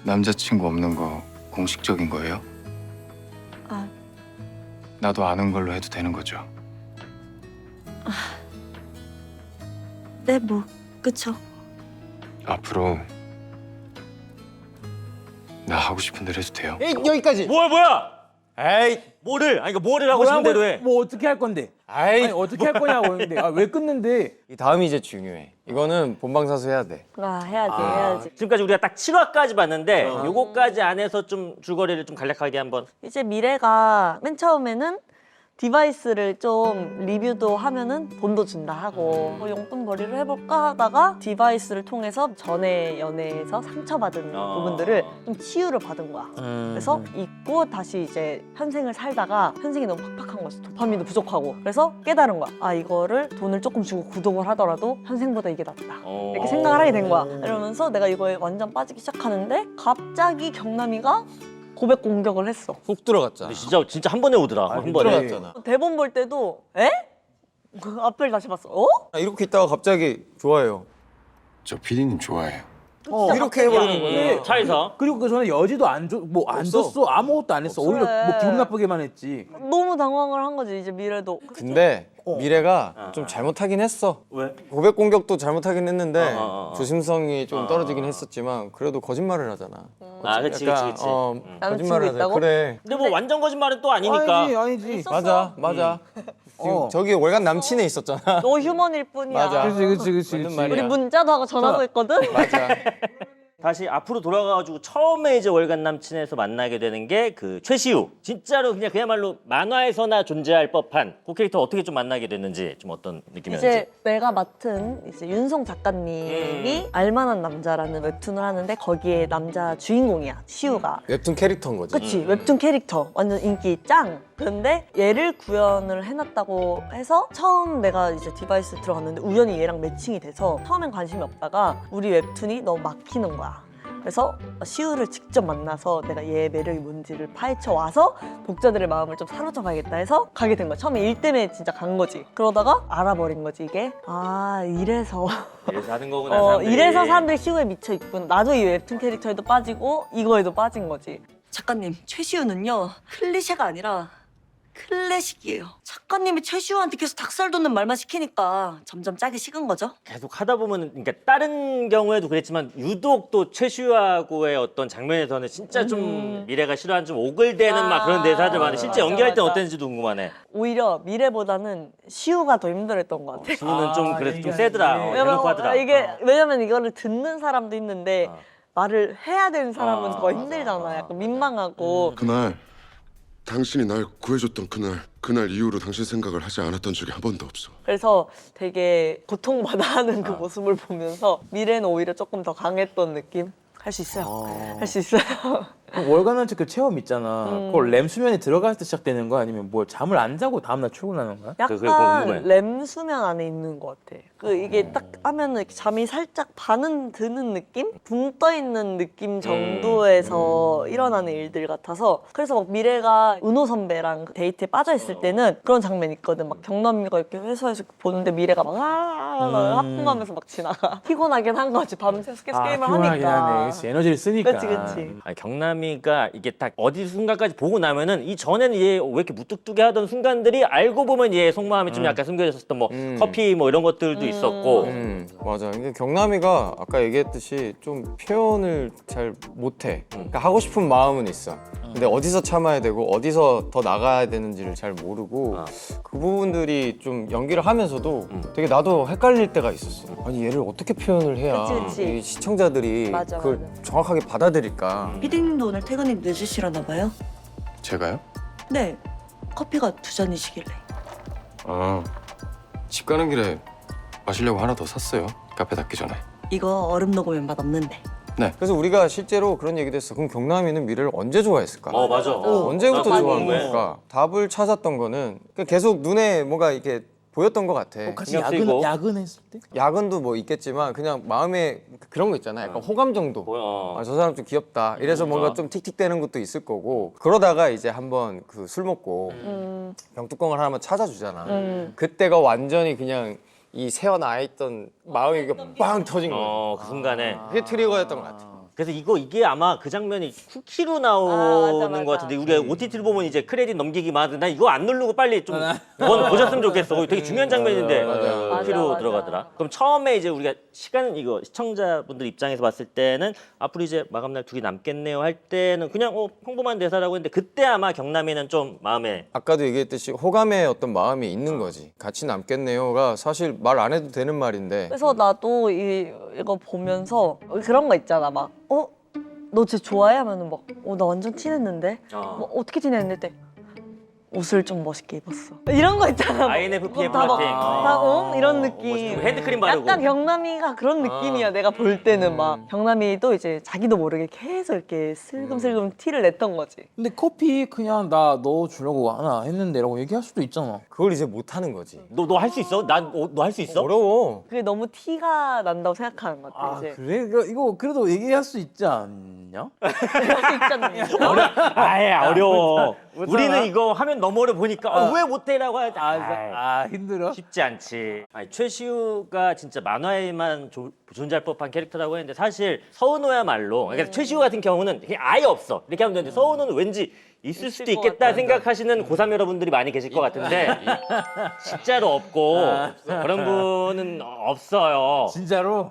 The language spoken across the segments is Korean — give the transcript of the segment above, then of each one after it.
남자친구 없는 거 공식적인 거예요? 아, 나도 아는 걸로 해도 되는 거죠? 네, 뭐 그쵸. 앞으로 나 하고 싶은 대로 해도 돼요? 에이, 여기까지. 뭐야? 에이, 뭐를? 아니, 그러니까 뭐를 하고 싶은 대로 해. 뭐 어떻게 할 건데? 아이, 아니, 어떻게 할 거냐고 했는데 왜 끊는데? 이 다음이 이제 중요해. 이거는 본방사수 해야 돼. 해야지. 지금까지 우리가 딱 7화까지 봤는데 요거까지 안에서 좀 줄거리를 좀 간략하게 한번. 이제 미래가 맨 처음에는 디바이스를 좀 리뷰도 하면은 돈도 준다 하고 용돈벌이를 해볼까 하다가 디바이스를 통해서 전에 연애에서 상처받은 부분들을 좀 치유를 받은 거야. 그래서 잊고 다시 이제 현생을 살다가 현생이 너무 팍팍한 거였어. 도파민도 부족하고. 그래서 깨달은 거야. 아, 이거를 돈을 조금 주고 구독을 하더라도 현생보다 이게 낫다. 이렇게 생각을 하게 된 거야. 이러면서 내가 이거에 완전 빠지기 시작하는데 갑자기 경남이가 고백 공격을 했어. 훅 들어갔잖아. 진짜 한 번에 오더라. 한 번에. 들어갔잖아. 대본 볼 때도 에? 그 앞을 다시 봤어. 어? 이렇게 있다가 갑자기 좋아해요. 저 PD님 좋아해요. 이렇게 해버리는 거예요. 차에서. 그리고 그 전에 여지도 안 줬어. 아무것도 안 했어. 오히려 뭐 기분 나쁘게만 했지. 너무 당황을 한 거지 이제 미래도. 근데 미래가 좀 잘못하긴 했어. 왜? 고백 공격도 잘못하긴 했는데 어. 조심성이 좀 떨어지긴 했었지만 그래도 거짓말을 하잖아. 아, 그치. 남자친구 거짓말을 하잖아. 있다고? 그래. 근데 뭐 완전 거짓말은 또 아니니까. 아니지. 있었어. 맞아. 지금 저기 월간 남친에 있었잖아. 너 휴먼일 뿐이야. 맞아. 그렇지. 맞는 말이야. 우리 문자도 하고 전화도 했거든. 맞아. 다시 앞으로 돌아가가지고 처음에 이제 월간 남친에서 만나게 되는 게 그 최시우. 진짜로 그야말로 만화에서나 존재할 법한 그 캐릭터 어떻게 좀 만나게 됐는지 좀 어떤 느낌이었는지. 이제 내가 맡은 이제 윤성 작가님이 알만한 남자라는 웹툰을 하는데 거기에 남자 주인공이야. 시우가. 웹툰 캐릭터인 거지. 그치 웹툰 캐릭터 완전 인기 짱. 근데 얘를 구현을 해놨다고 해서 처음 내가 이제 디바이스 들어갔는데 우연히 얘랑 매칭이 돼서 처음엔 관심이 없다가 우리 웹툰이 너무 막히는 거야. 그래서 시우를 직접 만나서 내가 얘의 매력이 뭔지를 파헤쳐 와서 독자들의 마음을 좀 사로잡아야겠다 해서 가게 된 거야. 처음에 일 때문에 진짜 간 거지. 그러다가 알아버린 거지 이게. 아, 이래서 이래서 하는 거구나. 사람들이. 이래서 사람들이 시우에 미쳐 있구나. 나도 이 웹툰 캐릭터에도 빠지고 이거에도 빠진 거지. 작가님, 최시우는요 클리셰가 아니라 클래식이에요. 작가님이 최시우한테 계속 닭살 돋는 말만 시키니까 점점 짜기 식은 거죠. 계속 하다 보면 그러니까 다른 경우에도 그랬지만 유독 또 최시우하고의 어떤 장면에서는 진짜 좀 미래가 싫어하는 좀 오글대는 막 그런 대사들 많아. 실제 연기할 땐 어땠는지도 궁금하네. 오히려 미래보다는 시우가 더 힘들었던 것 같아. 시우는 좀 그래서 좀 세더라. 대놓고 하더라. 왜냐면 이거를 듣는 사람도 있는데 말을 해야 되는 사람은 더 힘들잖아. 약간 민망하고. 그날 당신이 날 구해줬던 그날 이후로 당신 생각을 하지 않았던 적이 한 번도 없어. 그래서 되게 고통받아하는 그 모습을 보면서 미래는 오히려 조금 더 강했던 느낌? 할 수 있어요. 할 수 있어요. 월간남친 그 체험 있잖아. 그걸 램 수면에 들어갈 때 시작되는 거야? 아니면 뭐 잠을 안 자고 다음날 출근하는 거야? 그게 궁금해. 약간 램 수면 안에 있는 것 같아. 이게 딱 하면은 이렇게 잠이 살짝 반은 드는 느낌? 붕 떠 있는 느낌 정도에서 일어나는 일들 같아서. 그래서 막 미래가 은호 선배랑 데이트에 빠져 있을 때는 그런 장면 있거든. 막 경남이가 이렇게 회사에서 보는데 미래가 막 하품하면서 막 지나가. 피곤하긴 한 거지. 밤새서 계속 게임을 하니까. 그치, 에너지를 쓰니까. 그치. 아니, 경남이가 이게 딱 어디 순간까지 보고 나면은 이 전에는 얘 왜 이렇게 무뚝뚝해 하던 순간들이 알고 보면 얘 속마음이 좀 약간 숨겨졌었던 뭐 커피 뭐 이런 것들도 있었고. 맞아. 이게 경남이가 아까 얘기했듯이 좀 표현을 잘 못해. 그러니까 하고 싶은 마음은 있어. 근데 어디서 참아야 되고 어디서 더 나가야 되는지를 잘 모르고 그 부분들이 좀 연기를 하면서도 되게 나도 헷갈릴 때가 있었어. 아니 얘를 어떻게 표현을 해야 그치. 이 시청자들이 맞아, 그걸 맞아. 정확하게 받아들일까. 피디님도 오늘 퇴근이 늦으시려나 봐요? 제가요? 네, 커피가 2잔이시길래. 집 가는 길에 마시려고 하나 더 샀어요. 카페 닫기 전에. 이거 얼음 녹으면 맛 없는데. 그래서 우리가 실제로 그런 얘기도 했어. 그럼 경남이는 미래를 언제 좋아했을까? 맞아. 언제부터 나 좋아한 궁금해. 걸까? 답을 찾았던 거는 계속 눈에 뭐가 이렇게 보였던 것 같아. 같이 신경 쓰이고. 야근했을 때? 야근도 뭐 있겠지만 그냥 마음에 그런 거 있잖아. 약간 호감 정도. 뭐야. 아, 저 사람 좀 귀엽다. 이래서 뭔가 좀 틱틱대는 것도 있을 거고. 그러다가 이제 한번 그 술 먹고 병뚜껑을 하나만 찾아주잖아. 그때가 완전히 그냥 이 새어나 있던 마음이 이렇게 빵 터진 거야. 그 순간에. 그게 트리거였던 것 같아. 그래서 이게 아마 그 장면이 쿠키로 나오는 맞아. 것 같은데 우리가 OTT를 보면 이제 크레딧 넘기기 많은데 나 이거 안 누르고 빨리 좀 이건 보셨으면 좋겠어. 되게 중요한 장면인데 쿠키로 맞아. 들어가더라. 그럼 처음에 이제 우리가 이거 시청자분들 입장에서 봤을 때는 앞으로 이제 마감날 2개 남겠네요 할 때는 그냥 평범한 대사라고 했는데 그때 아마 경남이는 좀 마음에 아까도 얘기했듯이 호감의 어떤 마음이 있는 거지. 같이 남겠네요가 사실 말 안 해도 되는 말인데. 그래서 나도 이거 보면서 그런 거 있잖아. 막 너 쟤 좋아해? 하면은 막 나 완전 티냈는데 뭐 어떻게 티냈는데 옷을 좀 멋있게 입었어. 이런 거 있잖아. INFP의 다 플러팅. 이런 멋있고 느낌. 핸드크림 바르고. 약간 경남이가 그런 느낌이야. 내가 볼 때는 막 경남이도 이제 자기도 모르게 계속 이렇게 슬금슬금 티를 냈던 거지. 근데 커피 그냥 나 너 주려고 하나 했는데라고 얘기할 수도 있잖아. 그걸 이제 못 하는 거지. 너 할 수 있어? 너 할 수 있어? 어려워. 그게 너무 티가 난다고 생각하는 것 같아. 아 이제. 그래? 이거 그래도 얘기할 수 있지 않냐? 그럴 수 있잖아. 아예 어려워. 못하나? 우리는 이거 화면 너머를 보니까 왜 못해라고 하지. 힘들어? 쉽지 않지. 최시우가 진짜 만화에만 존재할 법한 캐릭터라고 했는데 사실 서은호야말로 그러니까 최시우 같은 경우는 그냥 아예 없어. 이렇게 하면 되는데 서은호는 왠지 있을 수도 것 있겠다 같아. 생각하시는 고3 여러분들이 많이 계실 것 같은데 진짜로 없고 그런 분은 없어요. 진짜로?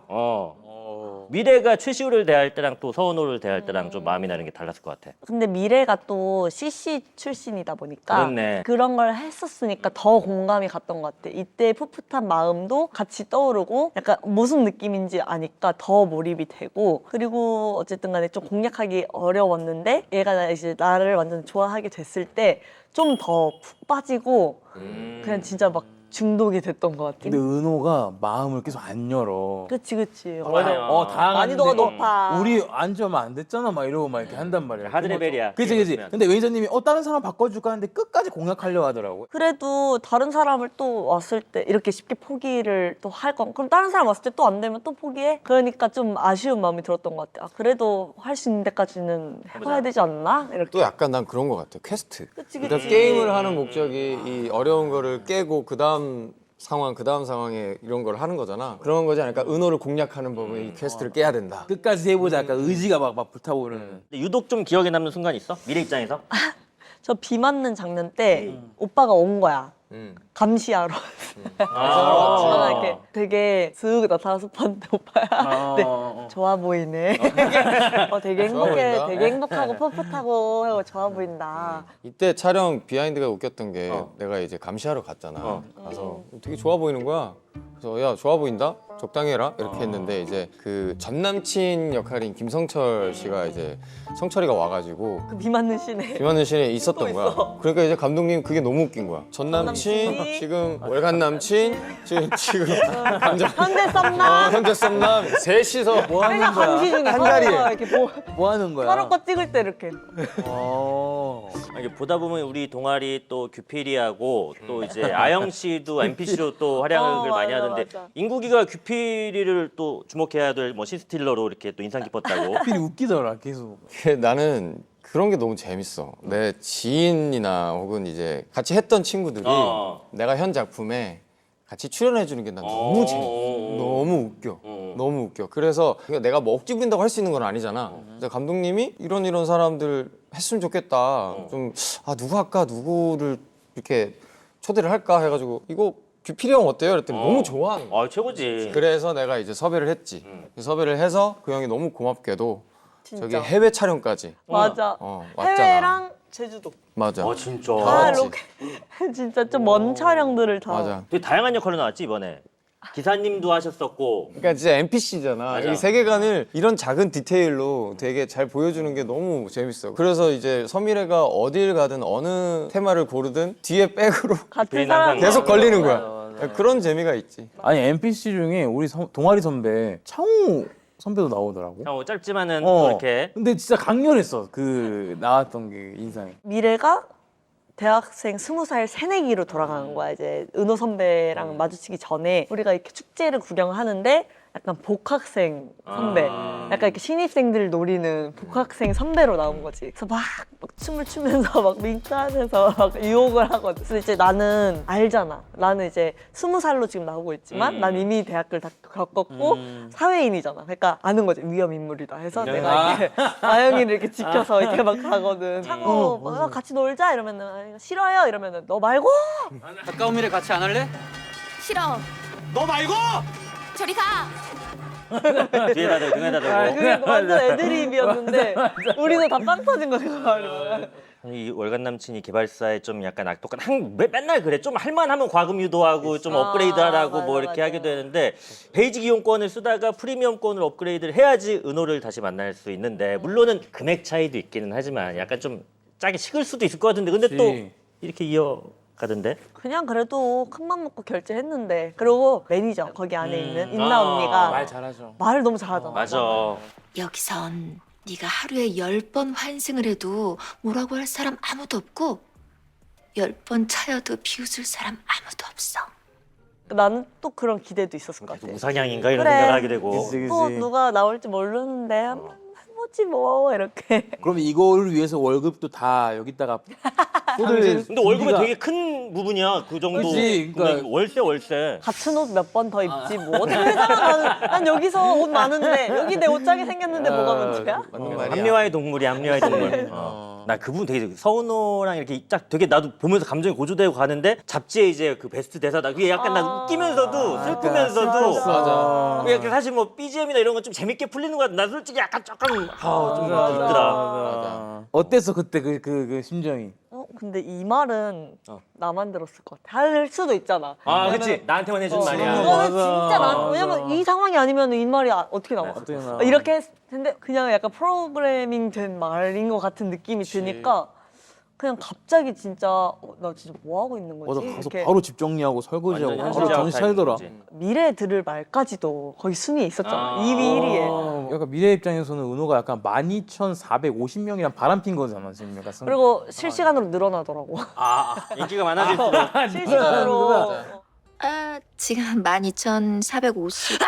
미래가 최시우를 대할 때랑 또 서은호를 대할 때랑 좀 마음이 나는 게 달랐을 것 같아. 근데 미래가 또 CC 출신이다 보니까 그렇네. 그런 걸 했었으니까 더 공감이 갔던 것 같아. 이때 풋풋한 마음도 같이 떠오르고 약간 무슨 느낌인지 아니까 더 몰입이 되고 그리고 어쨌든 간에 좀 공략하기 어려웠는데 얘가 이제 나를 완전 좋아하게 됐을 때 좀 더 푹 빠지고 그냥 진짜 막 중독이 됐던 것 같아. 근데 은호가 마음을 계속 안 열어. 그치. 맞아요. 난이도가 높아. 우리 안지 얼마 안 됐잖아 막 이러고 막 이렇게 한단 말이야. 하드레벨이야. 그치. 근데 매니저님이 다른 사람 바꿔줄까 하는데 끝까지 공략하려고 하더라고. 그래도 다른 사람을 또 왔을 때 이렇게 쉽게 포기를 또 할 건 그럼 다른 사람 왔을 때 또 안 되면 또 포기해? 그러니까 좀 아쉬운 마음이 들었던 것 같아. 그래도 할 수 있는 데까지는 해봐야 되지 않나? 이렇게. 또 약간 난 그런 것 같아. 퀘스트. 그치. 그러니까 게임을 하는 목적이 이 어려운 거를 깨고 그 다음 상황에 이런 걸 하는 거잖아. 그런 거지 않을까? 은호를 공략하는 법은 이 퀘스트를 깨야 된다. 끝까지 해보자. 약간 의지가 막 불타오르는. 근데 유독 좀 기억에 남는 순간 있어? 미래 입장에서? 저 비 맞는 장면 때 오빠가 온 거야. 감시하러. 아, 이렇게 되게 슥 나타나서 봤는데 오빠야. 네, 좋아 보이네. 되게 보인다. 되게 행복하고 풋풋하고 좋아 보인다. 이때 촬영 비하인드가 웃겼던 게 내가 이제 감시하러 갔잖아. 가서 되게 좋아 보이는 거야. 그래서 야 좋아 보인다? 적당히 해라 이렇게 했는데 이제 그 전 남친 역할인 김성철 씨가 이제 성철이가 와가지고 그 비 맞는 씬에. 김하늘 씬에 있었던 거야. 그러니까 이제 감독님 그게 너무 웃긴 거야. 전 남친 남친이? 지금 월간 남친 지금 현대 썸남. 현재 썸남 셋이서 뭐 하는 맨날 거야? 감시 중에 한자리에. 서로 이렇게 뭐 하는 거야? 서로 거 찍을 때 이렇게. 이게 보다 보면 우리 동아리 또 규필이하고 또 이제 아영 씨도 NPC로 또 활약을 많이 맞아, 하던데 맞아. 인국이가 규필이를 또 주목해야 될 뭐 시스틸러로 이렇게 또 인상 깊었다고. 필이 웃기더라 계속. 나는 그런 게 너무 재밌어. 내 지인이나 혹은 이제 같이 했던 친구들이 내가 현 작품에 같이 출연해 주는 게 난 너무 재밌어. 너무 웃겨. 너무 웃겨. 그래서 내가 뭐 억지 부린다고 할 수 있는 건 아니잖아. 그래서 감독님이 이런 사람들 했으면 좋겠다. 좀 누구 할까? 누구를 이렇게 초대를 할까 해가지고 이거 규필이 형 어때요? 그랬더니 너무 좋아하는 거야. 최고지. 그래서 내가 이제 섭외를 했지. 섭외를 해서 그 형이 너무 고맙게도 진짜. 저기 해외 촬영까지 맞아. 왔잖아. 해외랑 제주도. 맞아. 진짜. 다 맞지. 로케. 진짜 좀 먼 촬영들을 다. 맞아. 되게 다양한 역할로 나왔지 이번에. 기사님도 하셨었고. 그러니까 진짜 NPC잖아. 맞아. 이 세계관을 이런 작은 디테일로 되게 잘 보여주는 게 너무 재밌어. 그래서 이제 서미래가 어딜 가든 어느 테마를 고르든 뒤에 백으로 같은 사람 계속 걸리는 거야. 그런 재미가 있지. 아니 NPC 중에 우리 동아리 선배 창우 선배도 나오더라고. 짧지만은 또 이렇게. 근데 진짜 강렬했어. 그 나왔던 게 인상이. 미래가 대학생 20살 새내기로 돌아가는 거야. 이제 은호 선배랑 마주치기 전에 우리가 이렇게 축제를 구경하는데 약간 복학생 선배, 약간 이렇게 신입생들 노리는 복학생 선배로 나온 거지. 그래서 막 춤을 추면서 막 밍크하면서 막 유혹을 하거든. 그래서 이제 나는 알잖아. 나는 이제 20살로 지금 나오고 있지만 난 이미 대학교를 다 겪었고 사회인이잖아. 그러니까 아는 거지. 위험 인물이다 해서 내가 이렇게 아영이를 이렇게 지켜서 이렇게 막 가거든. 창호 뭐 같이 놀자 이러면은 아니, 싫어요 이러면은 너 말고 가까운 미래 같이 안 할래? 싫어. 너 말고! 저리 가. 뒤에다 대고 등에다 대고. 그게 완전 애드립이었는데 우리도 다 빵 터진 거야. 이 월간 남친이 개발사에 좀 약간 악독한 맨날 그래. 좀 할만하면 과금 유도하고 좀 업그레이드하라고 뭐 맞아, 이렇게 맞아. 하게 되는데 베이직 이용권을 쓰다가 프리미엄권을 업그레이드를 해야지 은호를 다시 만날 수 있는데 물론은 금액 차이도 있기는 하지만 약간 좀 짜게 식을 수도 있을 것 같은데 근데 또 이렇게 이어가던데. 그냥 그래도 큰맘 먹고 결제했는데 그리고 매니저 거기 안에 있는 인나 언니가 말 잘하죠. 말을 너무 잘하잖아. 맞아. 여기선 네가 하루에 10번 환승을 해도 뭐라고 할 사람 아무도 없고 10번 차여도 비웃을 사람 아무도 없어. 나는 또 그런 기대도 있었을 것 같아. 우상향인가 이런 그래. 생각을 하게 되고. 그치. 또 누가 나올지 모르는데 한번 해보지 뭐 이렇게. 그럼 이거를 위해서 월급도 다 여기다가 쏟을 근데 월급은 준비가- 되게 큰 부분이야. 그 정도. 그치, 그러니까- 금액. 월세. 같은 옷 몇 번 더 입지 뭐 어떻게 살아. 난 여기서 옷 많은데 여기 내 옷 짜게 생겼는데 뭐가 문제야? 맞는 말이야. 합리화의 동물이 합리화의 동물. 나 그 부분 되게 서은호랑 이렇게 딱 되게 나도 보면서 감정이 고조되고 가는데 잡지에 이제 그 베스트 대사다. 그게 약간 나 웃기면서도 슬프면서도. 맞아. 그게 사실 뭐 BGM이나 이런 건 좀 재밌게 풀리는 것 같아. 나 솔직히 약간 조금 좀 맞아. 있더라. 어땠어 그때 그 심정이? 근데 이 말은 나만 들었을 것 같아. 할 수도 있잖아. 아, 그치. 나한테만 해준 말이야. 이거는 맞아, 진짜 난 맞아. 왜냐면 이 상황이 아니면 이 말이 어떻게 나와? 어떻게 나와? 이렇게 했는데 그냥 약간 프로그래밍 된 말인 것 같은 느낌이 드니까 그냥 갑자기 진짜 나 진짜 뭐 하고 있는 거지? 맞아 가서 이렇게 바로 집 정리하고 설거지하고 완전 바로 정신 차리더라. 타입이지. 미래에 들을 말까지도 거기 순위에 있었잖아. 2위, 1위에. 약간 미래 입장에서는 은호가 약간 12,450명이랑 바람핀 거잖아 지금 약간. 그리고 실시간으로 늘어나더라고. 인기가 많아질수록. 실시간으로. 지금 12,450.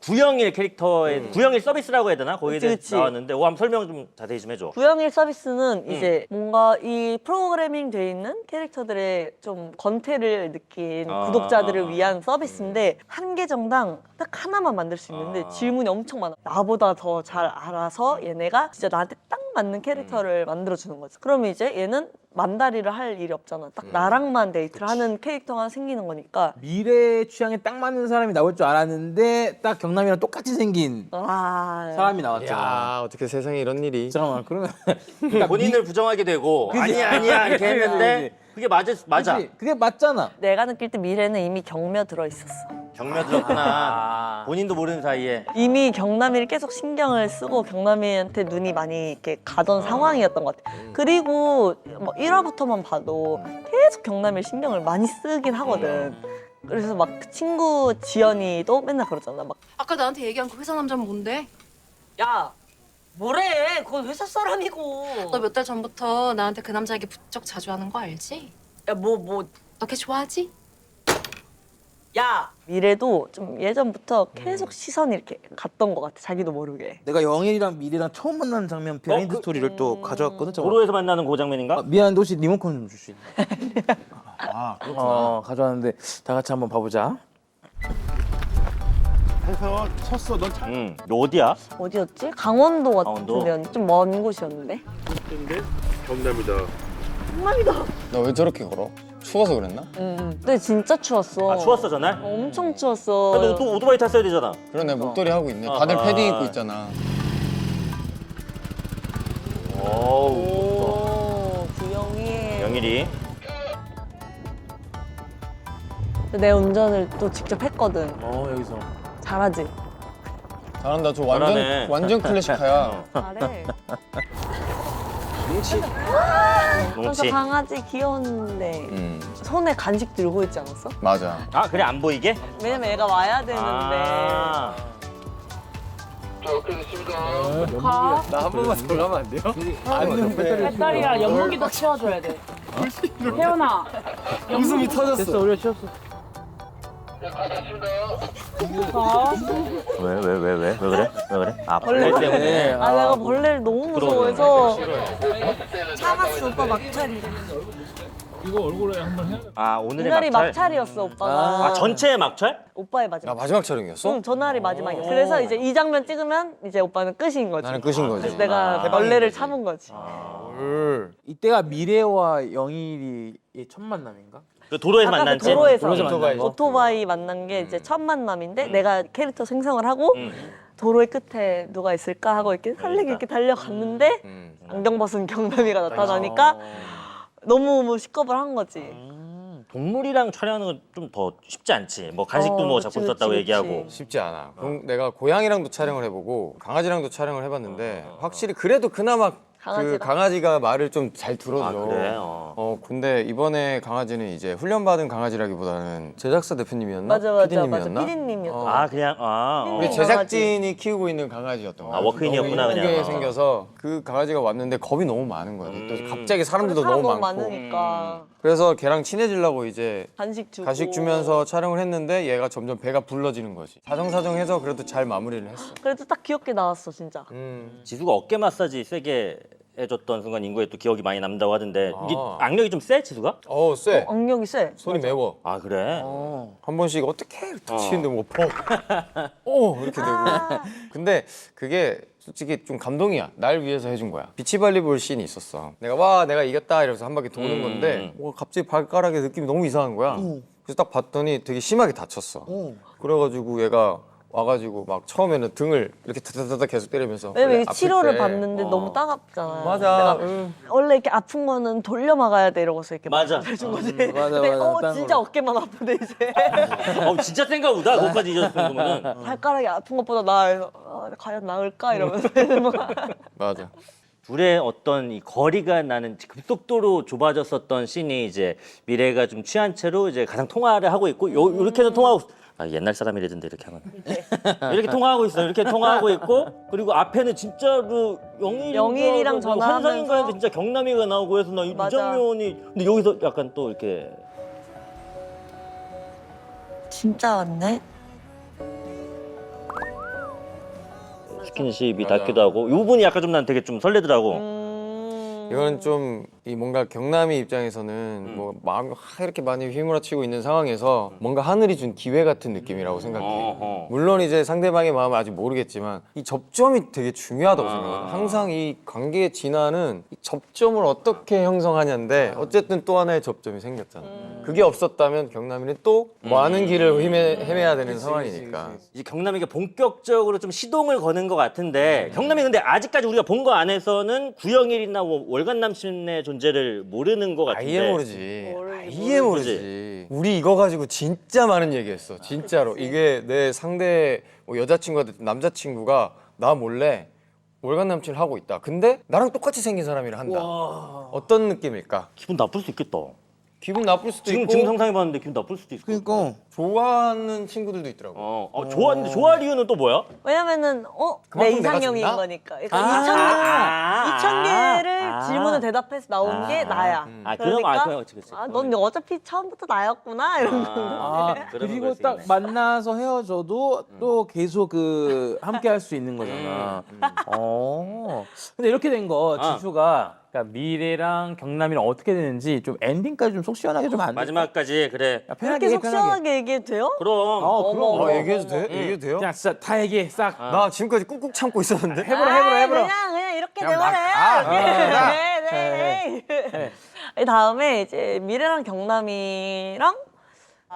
구영일 캐릭터의 구영일 서비스라고 해야 되나? 거기에 대해서 그치. 나왔는데 한번 설명 좀 자세히 좀 해줘. 구영일 서비스는 이제 뭔가 이 프로그래밍 돼 있는 캐릭터들의 좀 권태를 느낀 구독자들을 위한 서비스인데 한 계정당 딱 하나만 만들 수 있는데 질문이 엄청 많아. 나보다 더 잘 알아서 얘네가 진짜 나한테 딱 맞는 캐릭터를 만들어주는 거지. 그러면 이제 얘는 만다리를 할 일이 없잖아. 딱 나랑만 데이트를 하는 캐릭터가 생기는 거니까. 미래 취향에 딱 맞는 사람이 나올 줄 알았는데 딱 경남이랑 똑같이 생긴 사람이 나왔잖아. 야 어떻게 세상에 이런 일이. 잠깐만 그러면 본인을 부정하게 되고 아니야 이렇게 했는데 그게 맞아. 그치? 그게 맞잖아. 내가 느낄 때 미래는 이미 경며 들어 있었어. 경며 들었구나. 본인도 모르는 사이에. 이미 경남이를 계속 신경을 쓰고 경남이한테 눈이 많이 이렇게 가던 상황이었던 것 같아. 그리고 뭐 1화부터만 봐도 계속 경남이를 신경을 많이 쓰긴 하거든. 그래서 막 그 친구 지연이도 맨날 그러잖아. 막 아까 나한테 얘기한 그 회사 남자는 뭔데? 야, 뭐래? 그건 회사 사람이고. 너 몇 달 전부터 나한테 그 남자에게 부쩍 자주 하는 거 알지? 야, 뭐. 너 걔 좋아하지? 야, 미래도 좀 예전부터 계속 시선이 이렇게 갔던 것 같아. 자기도 모르게. 내가 영일이랑 미래랑 처음 만나는 장면 비하인드 스토리를 또 가져왔거든. 잠깐만. 도로에서 만나는 그 장면인가? 미안한데 혹시 리모컨 좀 줄 수 있나? 가져왔는데 다 같이 한번 봐보자. 해서 섰어. 넌 잘. 너 어디야? 어디였지? 강원도 강원도? 같은데 좀 먼 곳이었는데. 경남이다. 너 왜 저렇게 걸어? 추워서 그랬나? 근데 진짜 추웠어. 아 추웠어 전날? 엄청 추웠어. 너 또 오토바이 탔어야 되잖아. 그러네 목도리 하고 있네. 다들 패딩 입고 있잖아. 오, 구영이. 영일이. 내 운전을 또 직접 했거든. 여기서. 잘하지? 잘한다. 저 잘하네. 완전 클래식카야. 잘해. 뭉치. 저 강아지 귀여운데 손에 간식 들고 있지 않았어? 맞아. 아 그래 안 보이게? 왜냐면 애가 와야 되는데. 아. 나 한 번만 들어가면 안 돼요? 배터리랑 연목이도 채워줘야 돼. 태연아, 웃음이 터졌어. 됐어 우리가 쉬었어. 왜 그래? 아 벌레 때문에. 아 내가 벌레를 너무 무서워해서 참았어 오빠 막차리. 아 오늘의 이날이 막찰. 막찰이었어 오빠가. 아 전체의 막찰? 오빠의 아 마지막. 마지막 촬영이었어? 응, 전날이 마지막이었어. 그래서 이제 이 장면 찍으면 이제 오빠는 끝인 거지. 나는 끝인 거지. 그래서 내가 해방인 벌레를 거지. 참은 거지. 이때가 미래와 영일이의 첫 만남인가? 그 도로에서 아까 만난 그 채. 도로에서 오토바이. 오토바이 만난 게 이제 첫 만남인데 내가 캐릭터 생성을 하고 도로의 끝에 누가 있을까 하고 이렇게 설레게 이렇게 달려갔는데 안경 벗은 경남이가 나타나니까 너무 시겁을 한 거지. 동물이랑 촬영하는 건 좀 더 쉽지 않지. 뭐 간식도 뭐 잡고 그치, 있었다고 그치, 얘기하고. 쉽지 않아. 내가 고양이랑도 촬영을 해보고 강아지랑도 촬영을 해봤는데 확실히 그래도 그나마 그 강아지가? 강아지가 말을 좀 잘 들어줘. 아 그래? 근데 이번에 강아지는 이제 훈련받은 강아지라기보다는 제작사 대표님이었나? 맞아. PD님이었나? PD님이었어. 아 그냥 우리 음. 제작진이 키우고 있는 강아지였던 거야. 아, 워크인이었구나, 너무 그냥. 예쁘게 생겨서 그 강아지가 왔는데 겁이 너무 많은 거야. 또 갑자기 사람들도 사람 너무 너무 많고. 많으니까 그래서 걔랑 친해지려고 이제 간식 주고 간식 주면서 촬영을 했는데 얘가 점점 배가 불러지는 거지. 사정사정해서 그래도 잘 마무리를 했어. 그래도 딱 귀엽게 나왔어 진짜. 지수가 어깨 마사지 세게 해줬던 순간 인구에 또 기억이 많이 남다고 하던데 이게 아. 악력이 좀 세 지수가? 쎄. 악력이 세. 손이 매워. 아 그래? 한 번씩 어떻게 탁 치는데 뭐 이렇게 되고. 근데 그게 솔직히 좀 감동이야. 날 위해서 해준 거야. 비치발리볼 씬이 있었어. 내가 이겼다 이러면서 한 바퀴 도는 건데 갑자기 발가락에 느낌이 너무 이상한 거야. 그래서 딱 봤더니 되게 심하게 다쳤어. 그래가지고 얘가 와가지고 막 처음에는 등을 이렇게 다다다다 계속 때리면서 왜냐면 원래 이게 아플 치료를 때 받는데 너무 따갑잖아. 맞아. 내가 원래 이렇게 아픈 거는 돌려 막아야 돼 이러고서 이렇게 맞아. 해준 거지. 맞아, 근데 맞아. 딴 진짜 걸로. 어깨만 아픈데 이제 진짜 센가 보다. 그것까지 잊었던 거면은. 발가락이 아픈 것보다 나아서 과연 나을까 이러면서 해준 거야. 맞아. 둘의 어떤 이 거리가 나는 급속도로 좁아졌었던 씬이 이제 미래가 좀 취한 채로 이제 가장 통화를 하고 있고 이렇게는 통화하고 옛날 사람이라던데 이렇게 하면 이렇게 통화하고 있어. 이렇게 통화하고 있고 그리고 앞에는 진짜로 영일이랑 전화하면서 환상인가 했는데 진짜 경남이가 나오고 해서 나 이 맞아. 장면이 근데 여기서 약간 또 이렇게 진짜 왔네. 스킨십이 닿기도 하고 이 부분이 약간 좀 난 되게 좀 설레더라고. 이건 좀 이 뭔가 경남이 입장에서는 뭐 마음이 이렇게 많이 휘몰아치고 있는 상황에서 뭔가 하늘이 준 기회 같은 느낌이라고 생각해. 어허. 물론 이제 상대방의 마음을 아직 모르겠지만 이 접점이 되게 중요하다고 생각해. 항상 이 관계의 진화는 이 접점을 어떻게 형성하냐인데 어쨌든 또 하나의 접점이 생겼잖아. 그게 없었다면 경남이는 또 많은 길을 헤매야 되는 상황이니까. 이제 경남이가 본격적으로 좀 시동을 거는 것 같은데 경남이 근데 아직까지 우리가 본 거 안에서는 구영일이나 뭐 월간남친의 존재를 모르는 것 같은데 아예 모르지. 모르지, 아예 모르지. 우리 이거 가지고 진짜 많은 얘기했어. 진짜로. 이게 내 상대 뭐 여자친구가 됐든 남자친구가 나 몰래 월간남친을 하고 있다. 근데 나랑 똑같이 생긴 사람이라 한다. 어떤 느낌일까? 기분 나쁠 수 있겠다. 기분 나쁠 수도 지금 있고 상상해봤는데 기분 나쁠 수도 있을 것 같아. 좋아하는 친구들도 있더라고. 좋아하는데 좋아할 이유는 또 뭐야? 왜냐면은 내 그만큼 내가 이상형인 준다? 거니까. 그러니까 2,000개를 질문을 대답해서 나온 게 나야. 그러니까 그치. 넌 어차피 처음부터 나였구나 이런 거. 그러면 그리고 그럴 수 딱 있네. 만나서 헤어져도 또 계속 그 함께 할 수 있는 거잖아. 근데 이렇게 된 거 지수가 그러니까 미래랑 경남이랑 어떻게 되는지 좀 엔딩까지 좀 속 시원하게 좀 안 돼? 마지막까지 그래. 편하게 이렇게 속 시원하게 얘기해도 돼요? 그럼 그럼. 얘기해도 돼? 얘기해도 돼요? 그냥 진짜 다 얘기해 싹. 나 지금까지 꾹꾹 참고 있었는데. 해보라. 그냥 이렇게 그냥 내말해. 네. 다음에 이제 미래랑 경남이랑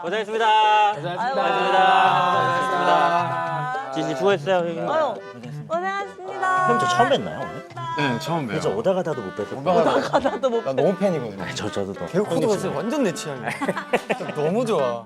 고생했습니다. 고생하셨습니다. 지지 수고했어요. 아유 고생하셨습니다. 형 저 처음 뵀나요 오늘? 네, 처음 봬요. 저 오다 가다도 못 뵀어. 나도 못 나 너무 팬이거든요. 저도 개그 코드 봤을 때 완전 내 취향이야. 너무 좋아.